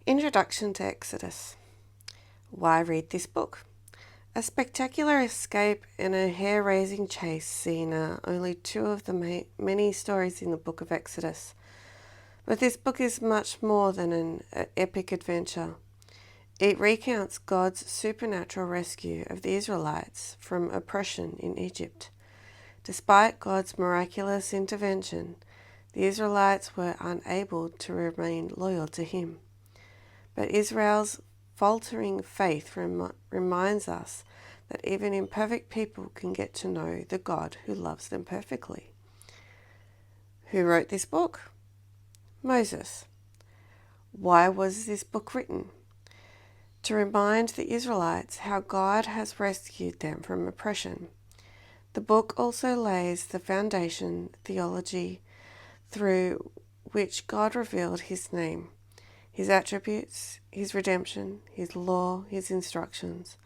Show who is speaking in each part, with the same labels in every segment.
Speaker 1: Introduction to Exodus. Why read this book? A spectacular escape and a hair-raising chase scene are only two of the many stories in the book of Exodus. But this book is much more than an epic adventure. It recounts God's supernatural rescue of the Israelites from oppression in Egypt. Despite God's miraculous intervention, the Israelites were unable to remain loyal to Him. But Israel's faltering faith reminds us that even imperfect people can get to know the God who loves them perfectly. Who wrote this book? Moses. Why was this book written? To remind the Israelites how God has rescued them from oppression. The book also lays the foundation theology through which God revealed His name, His attributes, His redemption, His law, His instructions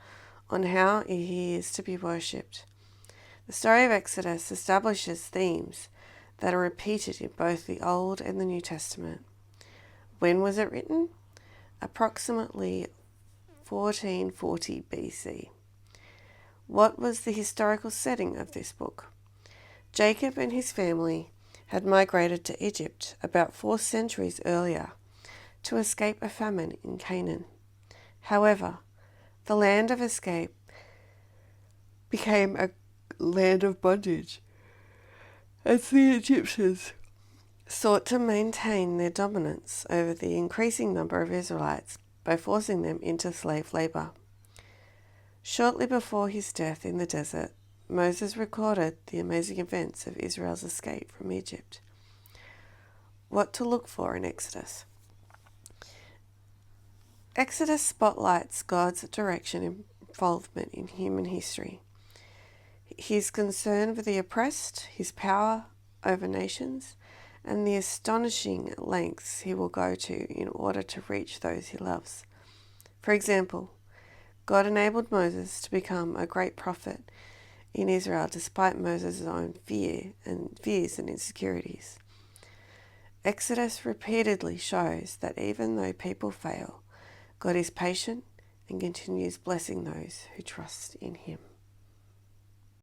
Speaker 1: on how He is to be worshipped. The story of Exodus establishes themes that are repeated in both the Old and the New Testament. When was it written? Approximately 1440 BC. What was the historical setting of this book? Jacob and his family had migrated to Egypt about 4 centuries earlier to escape a famine in Canaan. However, the land of escape became a land of bondage as the Egyptians sought to maintain their dominance over the increasing number of Israelites by forcing them into slave labor. Shortly before his death in the desert, Moses recorded the amazing events of Israel's escape from Egypt. What to look for in Exodus? Exodus spotlights God's direction and involvement in human history. His concern for the oppressed, His power over nations, and the astonishing lengths He will go to in order to reach those He loves. For example, God enabled Moses to become a great prophet in Israel despite Moses' own fears and insecurities. Exodus repeatedly shows that even though people fail, God is patient and continues blessing those who trust in Him.